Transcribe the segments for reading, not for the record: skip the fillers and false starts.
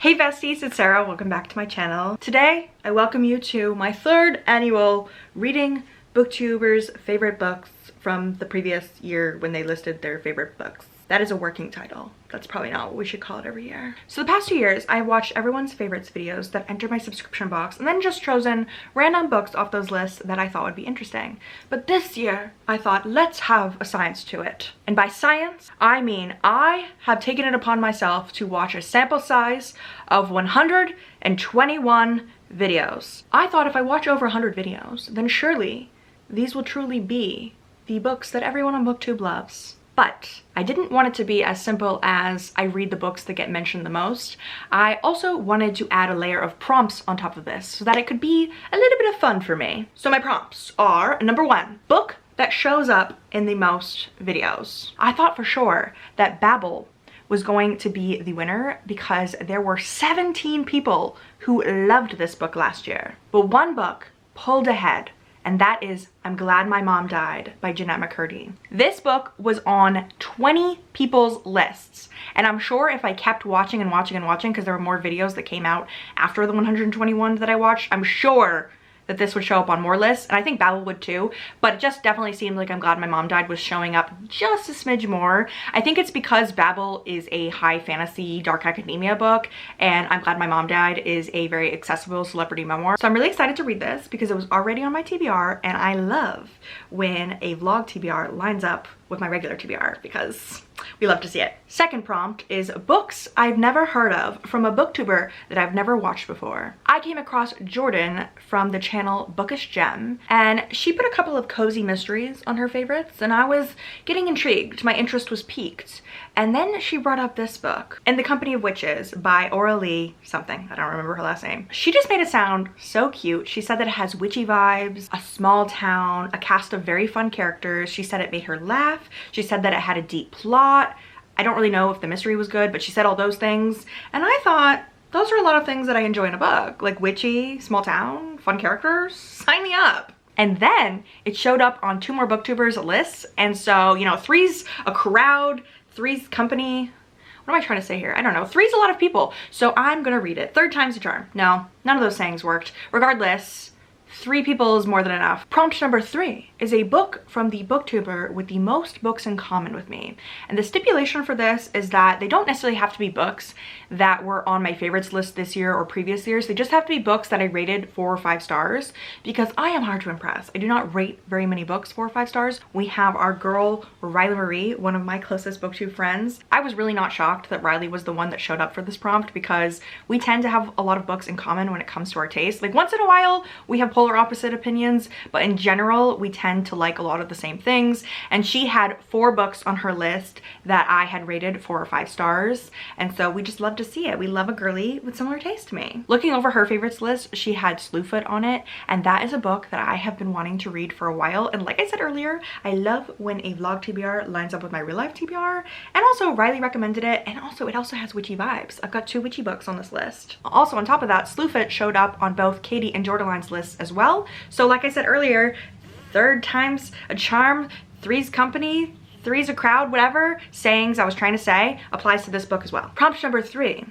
Hey besties, it's Sarah. Welcome back to my channel. Today, I welcome you to my third annual Reading Booktubers favorite books from the previous year when they listed their favorite books. That is a working title. That's probably not what we should call it every year. So the past 2 years, I've watched everyone's favorites videos that enter my subscription box and then just chosen random books off those lists that I thought would be interesting. But this year, I thought, let's have a science to it. And by science, I mean I have taken it upon myself to watch a sample size of 121 videos. I thought if I watch over 100 videos, then surely these will truly be the books that everyone on BookTube loves. But I didn't want it to be as simple as I read the books that get mentioned the most. I also wanted to add a layer of prompts on top of this so that it could be a little bit of fun for me. So my prompts are, number 1, book that shows up in the most videos. I thought for sure that Babel was going to be the winner because there were 17 people who loved this book last year. But one book pulled ahead, and that is I'm Glad My Mom Died by Jeanette McCurdy. This book was on 20 people's lists, and I'm sure if I kept watching and watching and watching, because there were more videos that came out after the 121 that I watched, I'm sure that this would show up on more lists, and I think Babel would too, but it just definitely seemed like I'm Glad My Mom Died was showing up just a smidge more. I think it's because Babel is a high fantasy, dark academia book, and I'm Glad My Mom Died is a very accessible celebrity memoir. So I'm really excited to read this because it was already on my TBR, and I love when a vlog TBR lines up with my regular TBR because we love to see it. Second prompt is books I've never heard of from a booktuber that I've never watched before. I came across Jordan from the channel Bookish Gem, and she put a couple of cozy mysteries on her favorites, and I was getting intrigued. My interest was piqued. And then she brought up this book, In the Company of Witches by Aurelie something. I don't remember her last name. She just made it sound so cute. She said that it has witchy vibes, a small town, a cast of very fun characters. She said it made her laugh. She said that it had a deep plot. I don't really know if the mystery was good, but she said all those things. And I thought, those are a lot of things that I enjoy in a book. Like witchy, small town, fun characters. Sign me up. And then it showed up on 2 more booktubers lists. And so, you know, 3's a crowd, 3's company. What am I trying to say here? I don't know. 3's a lot of people. So I'm gonna read it. 3rd time's a charm. No, none of those sayings worked. Regardless, 3 people is more than enough. Prompt number 3 is a book from the booktuber with the most books in common with me. And the stipulation for this is that they don't necessarily have to be books that were on my favorites list this year or previous years. They just have to be books that I rated 4 or 5 stars because I am hard to impress. I do not rate very many books 4 or 5 stars. We have our girl Riley Marie, one of my closest booktube friends. I was really not shocked that Riley was the one that showed up for this prompt because we tend to have a lot of books in common when it comes to our taste. Like once in a while we have polar opposite opinions, but in general we tend to like a lot of the same things. And she had 4 books on her list that I had rated 4 or 5 stars, and so we just love to see it. We love a girly with similar taste to me. Looking over her favorites list, she had Slewfoot on it, and that is a book that I have been wanting to read for a while. And like I said earlier, I love when a vlog TBR lines up with my real life TBR, and also Riley recommended it, and also it also has witchy vibes. I've got 2 witchy books on this list. Also on top of that, Slewfoot showed up on both Katie and Jordaline's lists as well. So like I said earlier, 3rd time's a charm, 3's company, 3's a crowd, whatever sayings I was trying to say applies to this book as well. Prompt number 3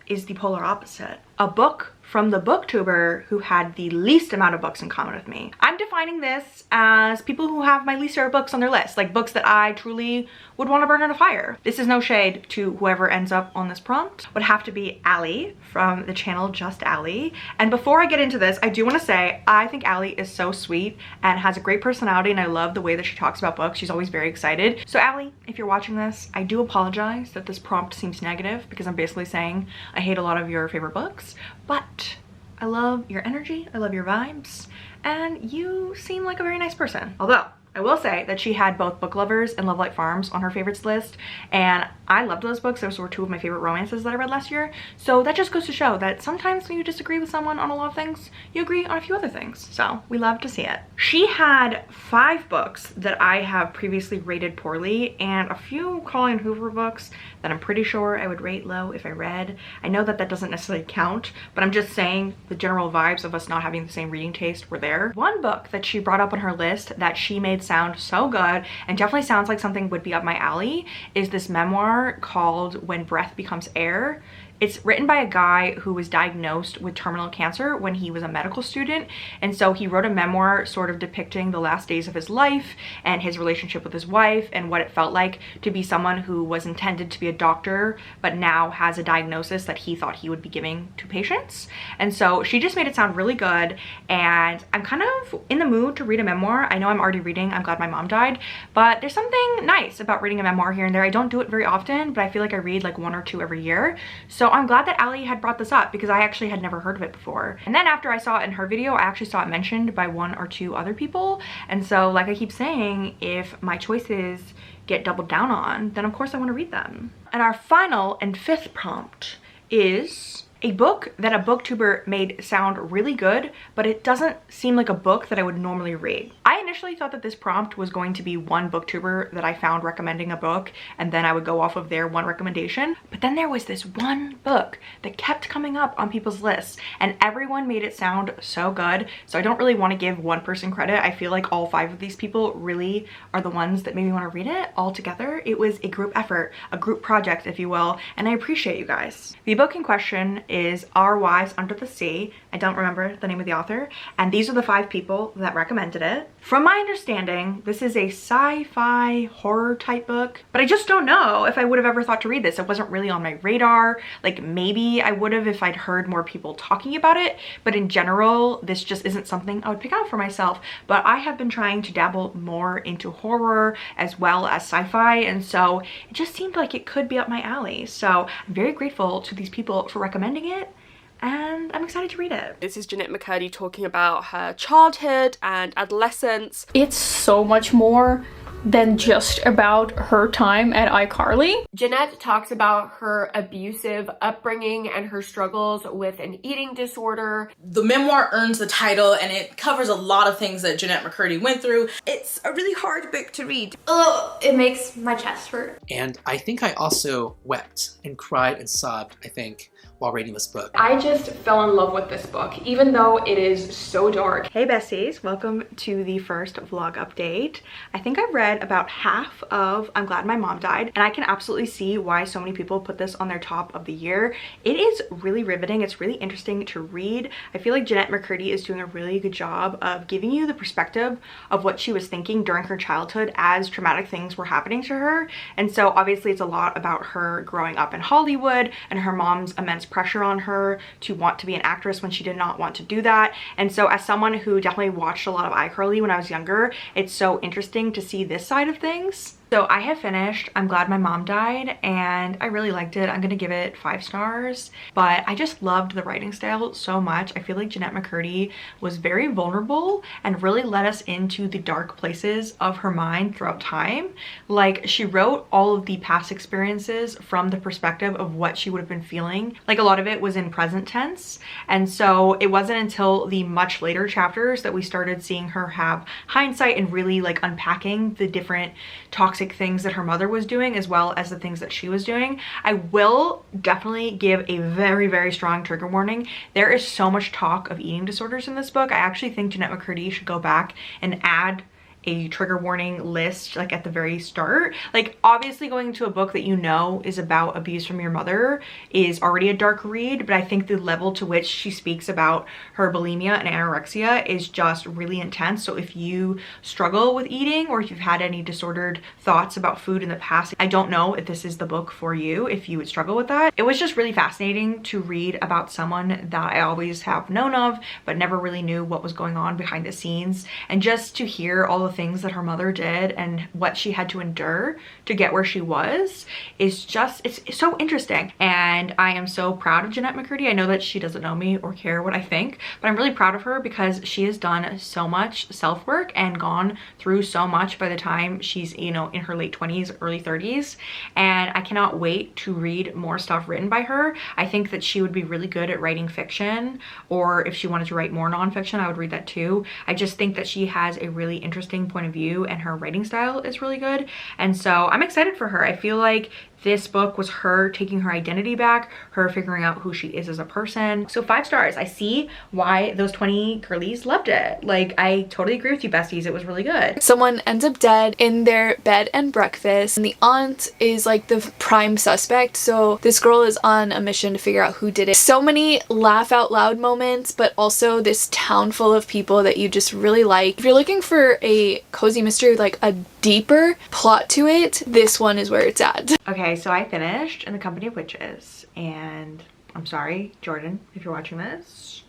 is the polar opposite. A book from the booktuber who had the least amount of books in common with me. I'm defining this as people who have my least favorite books on their list, like books that I truly would want to burn in a fire. This is no shade to whoever ends up on this prompt. Would have to be Allie from the channel Just Allie. And before I get into this, I do want to say I think Allie is so sweet and has a great personality, and I love the way that she talks about books. She's always very excited. So Allie, if you're watching this, I do apologize that this prompt seems negative because I'm basically saying I hate a lot of your favorite books, but I love your energy, I love your vibes, and you seem like a very nice person. Although, I will say that she had both Book Lovers and Love Like Farms on her favorites list, and I loved those books. Those were 2 of my favorite romances that I read last year. So that just goes to show that sometimes when you disagree with someone on a lot of things, you agree on a few other things. So we love to see it. She had 5 books that I have previously rated poorly, and a few Colleen Hoover books that I'm pretty sure I would rate low if I read. I know that that doesn't necessarily count, but I'm just saying the general vibes of us not having the same reading taste were there. One book that she brought up on her list that she made sound so good and definitely sounds like something would be up my alley is this memoir called When Breath Becomes Air. It's written by a guy who was diagnosed with terminal cancer when he was a medical student, and so he wrote a memoir sort of depicting the last days of his life and his relationship with his wife and what it felt like to be someone who was intended to be a doctor but now has a diagnosis that he thought he would be giving to patients. And so she just made it sound really good, and I'm kind of in the mood to read a memoir. I know I'm already reading I'm Glad My Mom Died, but there's something nice about reading a memoir here and there. I don't do it very often, but I feel like I read like 1 or 2 every year. So I'm glad that Ali had brought this up because I actually had never heard of it before. And then after I saw it in her video, I actually saw it mentioned by 1 or 2 other people. And so like I keep saying, if my choices get doubled down on, then of course I want to read them. And our final and 5th prompt is a book that a booktuber made sound really good, but it doesn't seem like a book that I would normally read. I initially thought that this prompt was going to be one booktuber that I found recommending a book, and then I would go off of their one recommendation. But then there was this one book that kept coming up on people's lists, and everyone made it sound so good. So I don't really want to give one person credit. I feel like all 5 of these people really are the ones that made me want to read it all together. It was a group effort, a group project, if you will, and I appreciate you guys. The book in question is Our Wives Under the Sea. I don't remember the name of the author, and these are the 5 people that recommended it. From my understanding, this is a sci-fi horror type book, but I just don't know if I would have ever thought to read this. It wasn't really on my radar. Like maybe I would have if I'd heard more people talking about it, but in general, this just isn't something I would pick out for myself. But I have been trying to dabble more into horror as well as sci-fi, and so it just seemed like it could be up my alley. So I'm very grateful to these people for recommending it, and I'm excited to read it. This is Jeanette McCurdy talking about her childhood and adolescence. It's so much more than just about her time at iCarly. Jeanette talks about her abusive upbringing and her struggles with an eating disorder. The memoir earns the title, and it covers a lot of things that Jeanette McCurdy went through. It's a really hard book to read. Oh, it makes my chest hurt. And I think I also wept and cried and sobbed, I think, while reading this book. I just fell in love with this book, even though it is so dark. Hey besties, welcome to the first vlog update. I think I've read about half of I'm Glad My Mom Died, and I can absolutely see why so many people put this on their top of the year. It is really riveting. It's really interesting to read. I feel like Jeanette McCurdy is doing a really good job of giving you the perspective of what she was thinking during her childhood as traumatic things were happening to her. And so obviously it's a lot about her growing up in Hollywood and her mom's immense pressure on her to want to be an actress when she did not want to do that. And so as someone who definitely watched a lot of iCarly when I was younger, it's so interesting to see this side of things. So I have finished I'm Glad My Mom Died, and I really liked it. I'm gonna give it 5 stars, but I just loved the writing style so much. I feel like Jeanette McCurdy was very vulnerable and really let us into the dark places of her mind throughout time. Like, she wrote all of the past experiences from the perspective of what she would have been feeling. Like, a lot of it was in present tense, and so it wasn't until the much later chapters that we started seeing her have hindsight and really like unpacking the different toxic things that her mother was doing as well as the things that she was doing. I will definitely give a very, very strong trigger warning. There is so much talk of eating disorders in this book. I actually think Jeanette McCurdy should go back and add a trigger warning list like at the very start. Like, obviously going into a book that you know is about abuse from your mother is already a dark read, but I think the level to which she speaks about her bulimia and anorexia is just really intense. So if you struggle with eating or if you've had any disordered thoughts about food in the past, I don't know if this is the book for you if you would struggle with that. It was just really fascinating to read about someone that I always have known of but never really knew what was going on behind the scenes, and just to hear all the things that her mother did and what she had to endure to get where she was is just, it's so interesting. And I am so proud of Jeanette McCurdy. I know that she doesn't know me or care what I think, but I'm really proud of her because she has done so much self-work and gone through so much by the time she's, you know, in her late 20s, early 30s. And I cannot wait to read more stuff written by her. I think that she would be really good at writing fiction, or if she wanted to write more nonfiction, I would read that too. I just think that she has a really interesting point of view and her writing style is really good, and so I'm excited for her. I feel like This book was her taking her identity back, her figuring out who she is as a person. So 5 stars. I see why those 20 girlies loved it. Like, I totally agree with you, besties. It was really good. Someone ends up dead in their bed and breakfast, and the aunt is like the prime suspect, so this girl is on a mission to figure out who did it. So many laugh out loud moments, but also this town full of people that you just really like. If you're looking for a cozy mystery with like a deeper plot to it, this one is where it's at. Okay, so I finished In the Company of Witches, and I'm sorry, Jordan, if you're watching this,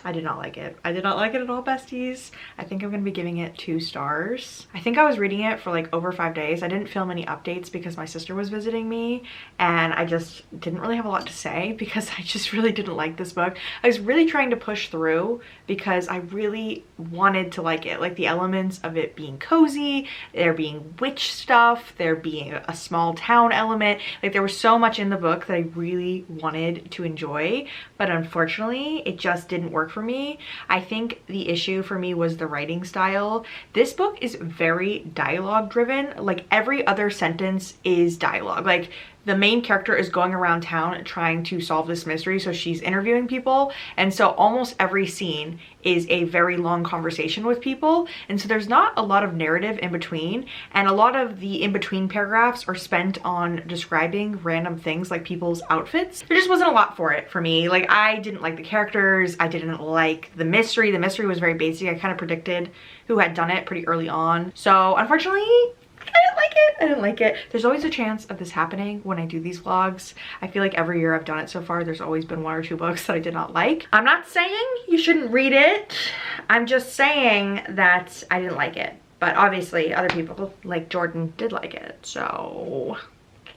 I did not like it. I did not like it at all, besties. I think I'm gonna be giving it 2 stars. I think I was reading it for like over 5 days. I didn't film any updates because my sister was visiting me, and I just didn't really have a lot to say because I just really didn't like this book. I was really trying to push through because I really wanted to like it. Like the elements of it being cozy, there being witch stuff, there being a small town element. Like there was so much in the book that I really wanted to enjoy, but unfortunately it just didn't work for me. I think the issue for me was the writing style. This book is very dialogue driven. Like every other sentence is dialogue. Like the main character is going around town trying to solve this mystery, so she's interviewing people, and so almost every scene is a very long conversation with people, and so there's not a lot of narrative in between, and a lot of the in-between paragraphs are spent on describing random things like people's outfits. There just wasn't a lot for it for me. Like I didn't like the characters, I didn't like the mystery. The mystery was very basic. I kind of predicted who had done it pretty early on, so unfortunately I didn't like it. There's always a chance of this happening when I do these vlogs. I feel like every year I've done it so far, there's always been 1 or 2 books that I did not like. I'm not saying you shouldn't read it. I'm just saying that I didn't like it. But obviously other people like Jordan did like it. So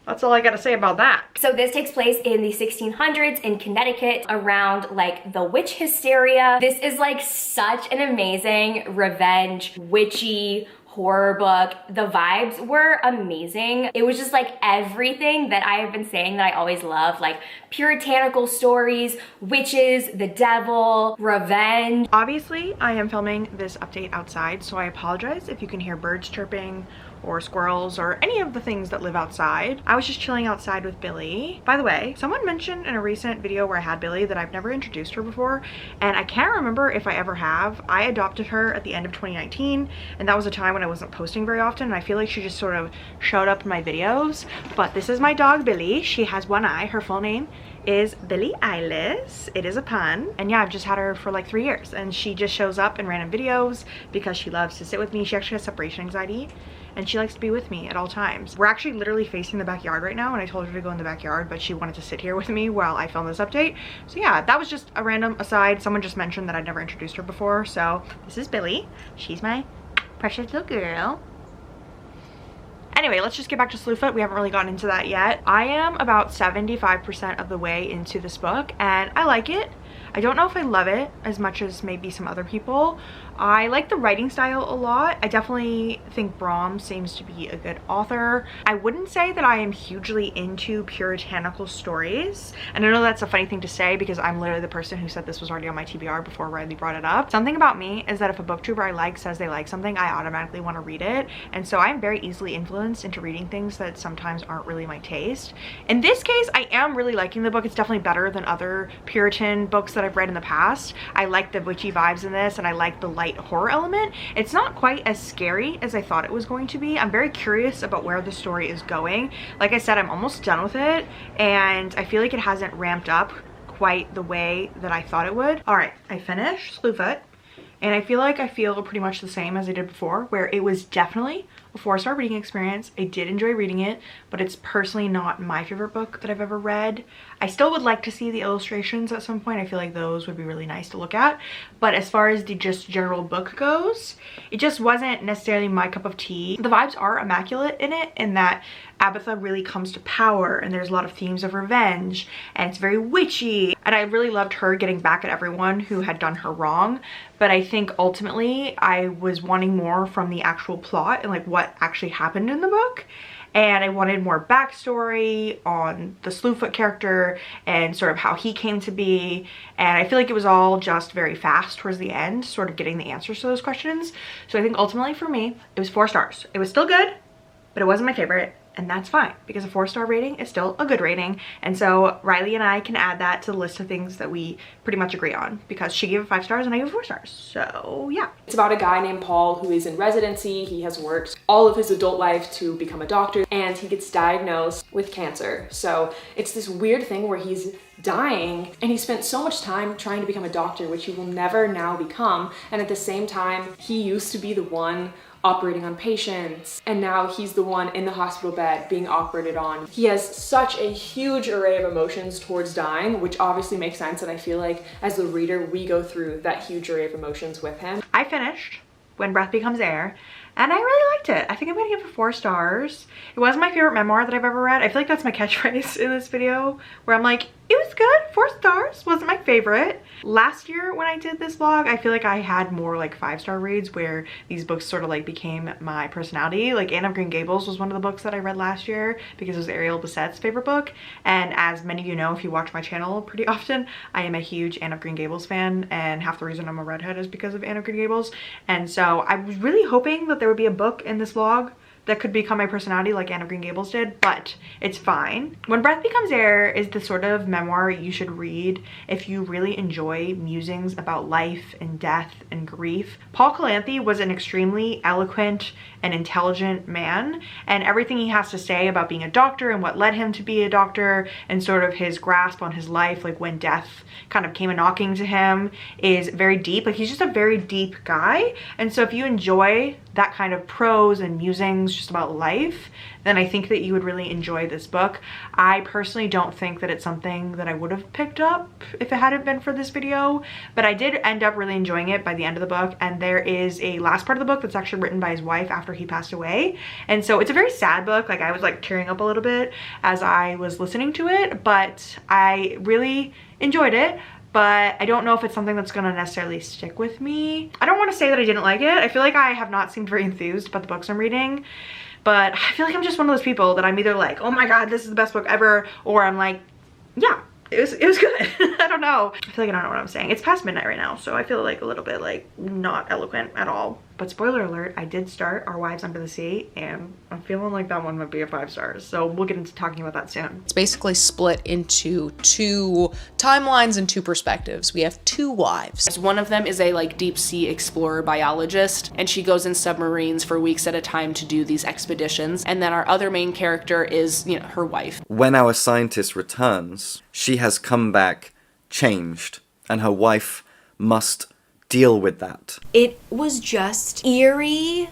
that's all I gotta say about that. So this takes place in the 1600s in Connecticut around like the witch hysteria. This is like such an amazing revenge, witchy horror book. The vibes were amazing. It was just like everything that I have been saying that I always love, like puritanical stories, witches, the devil, revenge. Obviously, I am filming this update outside, so I apologize if you can hear birds chirping or squirrels or any of the things that live outside. I was just chilling outside with Billy. By the way, someone mentioned in a recent video where I had Billy that I've never introduced her before, and I can't remember if I ever have. I adopted her at the end of 2019, and that was a time when I wasn't posting very often, and I feel like she just sort of showed up in my videos. But this is my dog, Billy. She has one eye. Her full name is Billie Eilish. It is a pun. And yeah, I've just had her for like 3 years, and she just shows up in random videos because she loves to sit with me. She actually has separation anxiety, and she likes to be with me at all times. We're actually literally facing the backyard right now, and I told her to go in the backyard, but she wanted to sit here with me while I film this update. So yeah, that was just a random aside. Someone just mentioned that I'd never introduced her before. So this is Billy. She's my precious little girl. Anyway, let's just get back to Slewfoot. We haven't really gotten into that yet. I am about 75% of the way into this book, and I like it. I don't know if I love it as much as maybe some other people. I like the writing style a lot. I definitely think Brahms seems to be a good author. I wouldn't say that I am hugely into puritanical stories. And I know that's a funny thing to say because I'm literally the person who said this was already on my TBR before Riley brought it up. Something about me is that if a booktuber I like says they like something, I automatically want to read it. And so I'm very easily influenced into reading things that sometimes aren't really my taste. In this case, I am really liking the book. It's definitely better than other Puritan books that I've read in the past. I like the witchy vibes in this, and I like the light horror element. It's not quite as scary as I thought it was going to be. I'm very curious about where the story is going. Like I said, I'm almost done with it, and I feel like it hasn't ramped up quite the way that I thought it would. All right, I finished Slewfoot, and I feel like I feel pretty much the same as I did before, where it was definitely a 4-star reading experience. I did enjoy reading it, but it's personally not my favorite book that I've ever read. I still would like to see the illustrations at some point. I feel like those would be really nice to look at. But as far as the just general book goes, it just wasn't necessarily my cup of tea. The vibes are immaculate in it, in that Abatha really comes to power, and there's a lot of themes of revenge, and it's very witchy. And I really loved her getting back at everyone who had done her wrong. But I think ultimately I was wanting more from the actual plot and like what actually happened in the book. And I wanted more backstory on the Slewfoot character and sort of how he came to be. And I feel like it was all just very fast towards the end, sort of getting the answers to those questions. So I think ultimately for me, it was 4 stars. It was still good, but it wasn't my favorite. and that's fine because a 4-star rating is still a good rating. And so Riley and I can add that to the list of things that we pretty much agree on because she gave it 5 stars and I gave it 4 stars. So yeah. It's about a guy named Paul who is in residency. He has worked all of his adult life to become a doctor, and he gets diagnosed with cancer. So it's this weird thing where he's dying and he spent so much time trying to become a doctor, which he will never now become. And at the same time, he used to be the one operating on patients, and now he's the one in the hospital bed being operated on. He has such a huge array of emotions towards dying, which obviously makes sense, and I feel like as the reader we go through that huge array of emotions with him. I finished When Breath Becomes Air and I really liked it. I think I'm gonna give it 4 stars. It wasn't my favorite memoir that I've ever read. I feel like that's my catchphrase in this video, where I'm like, it was good, 4 stars, wasn't my favorite. Last year when I did this vlog, I feel like I had more like 5-star reads where these books sort of like became my personality. Like Anne of Green Gables was one of the books that I read last year because it was Ariel Bassett's favorite book. And as many of you know, if you watch my channel pretty often, I am a huge Anne of Green Gables fan, and half the reason I'm a redhead is because of Anne of Green Gables. And so I was really hoping that there would be a book in this vlog that could become my personality like Anne of Green Gables did, but it's fine. When Breath Becomes Air is the sort of memoir you should read if you really enjoy musings about life and death and grief. Paul Calanthe was an extremely eloquent and intelligent man, and everything he has to say about being a doctor and what led him to be a doctor and sort of his grasp on his life, like when death kind of came a knocking to him, is very deep. Like he's just a very deep guy. And so if you enjoy that kind of prose and musings just about life, then I think that you would really enjoy this book. I personally don't think that it's something that I would have picked up if it hadn't been for this video, but I did end up really enjoying it by the end of the book. And there is a last part of the book that's actually written by his wife after he passed away. And so it's a very sad book. Like I was like tearing up a little bit as I was listening to it, but I really enjoyed it. But I don't know if it's something that's gonna necessarily stick with me. I don't want to say that I didn't like it. I feel like I have not seemed very enthused about the books I'm reading, but I feel like I'm just one of those people that I'm either like, oh my god, this is the best book ever, or I'm like, yeah, it was good. I don't know. I feel like I don't know what I'm saying. It's past midnight right now, so I feel like a little bit like not eloquent at all. But spoiler alert, I did start Our Wives Under the Sea, and I'm feeling like that one might be a 5 stars. So we'll get into talking about that soon. It's basically split into 2 timelines and 2 perspectives. We have 2 wives. One of them is a like deep sea explorer biologist, and she goes in submarines for weeks at a time to do these expeditions. And then our other main character is, you know, her wife. When our scientist returns, she has come back changed, and her wife must deal with that. It was just eerie,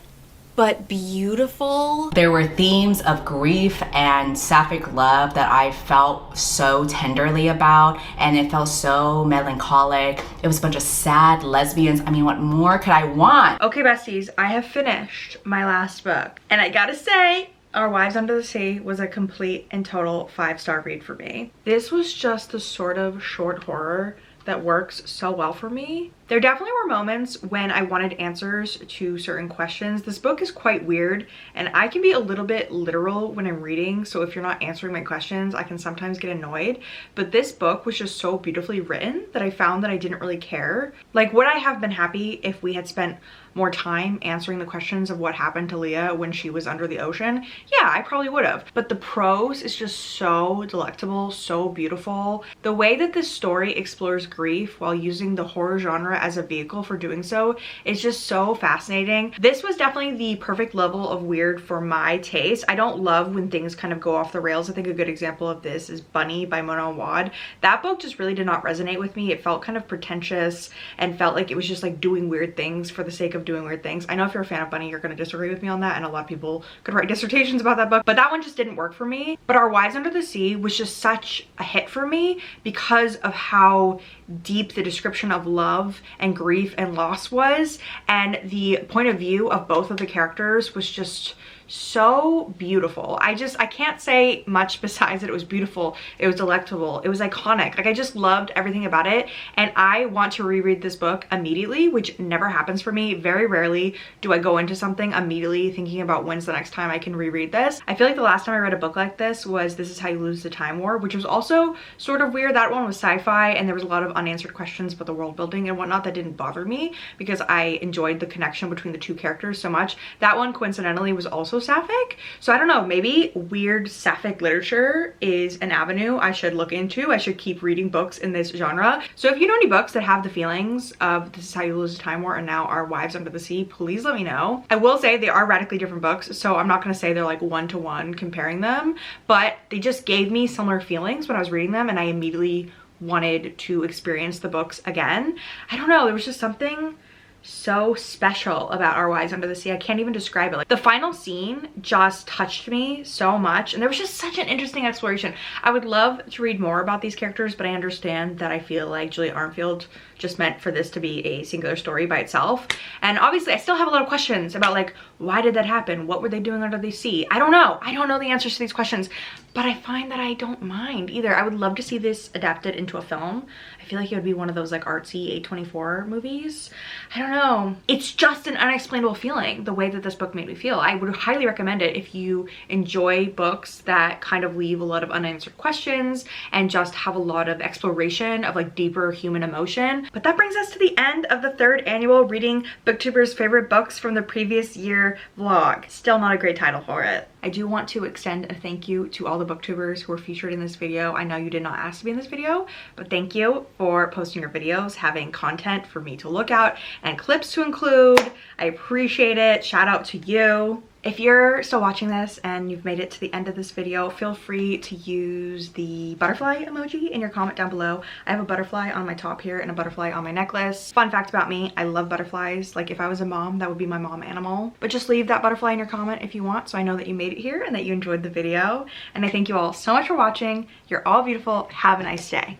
but beautiful. There were themes of grief and sapphic love that I felt so tenderly about, and it felt so melancholic. It was a bunch of sad lesbians. I mean, what more could I want? Okay, besties, I have finished my last book, and I gotta say, Our Wives Under the Sea was a complete and total 5-star read for me. This was just the sort of short horror that works so well for me. There definitely were moments when I wanted answers to certain questions. This book is quite weird, and I can be a little bit literal when I'm reading, so if you're not answering my questions, I can sometimes get annoyed. But this book was just so beautifully written that I found that I didn't really care. Like, would I have been happy if we had spent more time answering the questions of what happened to Leah when she was under the ocean? Yeah, I probably would have. But the prose is just so delectable, so beautiful. The way that this story explores grief while using the horror genre as a vehicle for doing so is just so fascinating. This was definitely the perfect level of weird for my taste. I don't love when things kind of go off the rails. I think a good example of this is Bunny by Mona Awad. That book just really did not resonate with me. It felt kind of pretentious and felt like it was just like doing weird things for the sake of doing weird things. I know if you're a fan of Bunny, you're going to disagree with me on that, and a lot of people could write dissertations about that book, but that one just didn't work for me. But Our Wives Under the Sea was just such a hit for me because of how deep the description of love and grief and loss was, and the point of view of both of the characters was just so beautiful. I can't say much besides that it was beautiful, it was delectable, it was iconic. Like, I just loved everything about it, and I want to reread this book immediately, which never happens for me. Very rarely do I go into something immediately thinking about when's the next time I can reread this. I feel like the last time I read a book like this was This Is How You Lose the Time War, which was also sort of weird. That one was sci-fi, and there was a lot of unanswered questions about the world building and whatnot that didn't bother me because I enjoyed the connection between the 2 characters so much. That one coincidentally was also also sapphic. So I don't know, maybe weird sapphic literature is an avenue I should look into. I should keep reading books in this genre. So if you know any books that have the feelings of This Is How You Lose a Time War and now Our Wives Under the Sea, please let me know. I will say they are radically different books, so I'm not gonna say they're like one-to-one comparing them, but they just gave me similar feelings when I was reading them and I immediately wanted to experience the books again. I don't know, there was just something so special about Our Wives Under the Sea. I can't even describe it. Like, the final scene just touched me so much, and there was just such an interesting exploration. I would love to read more about these characters, but I understand that I feel like Julia Armfield just meant for this to be a singular story by itself. And obviously I still have a lot of questions about, like, why did that happen? What were they doing under the sea? I don't know. I don't know the answers to these questions, but I find that I don't mind either. I would love to see this adapted into a film. I feel like it would be one of those like artsy A24 movies. I don't know. It's just an unexplainable feeling, the way that this book made me feel. I would highly recommend it if you enjoy books that kind of leave a lot of unanswered questions and just have a lot of exploration of like deeper human emotion. But that brings us to the end of the 3rd annual Reading Booktubers Favorite Books from the Previous Year vlog. Still not a great title for it. I do want to extend a thank you to all the booktubers who were featured in this video. I know you did not ask to be in this video, but thank you for posting your videos, having content for me to look at and clips to include. I appreciate it. Shout out to you. If you're still watching this and you've made it to the end of this video, feel free to use the butterfly emoji in your comment down below. I have a butterfly on my top here and a butterfly on my necklace. Fun fact about me, I love butterflies. Like, if I was a mom, that would be my mom animal. But just leave that butterfly in your comment if you want, so I know that you made it here and that you enjoyed the video. And I thank you all so much for watching. You're all beautiful. Have a nice day.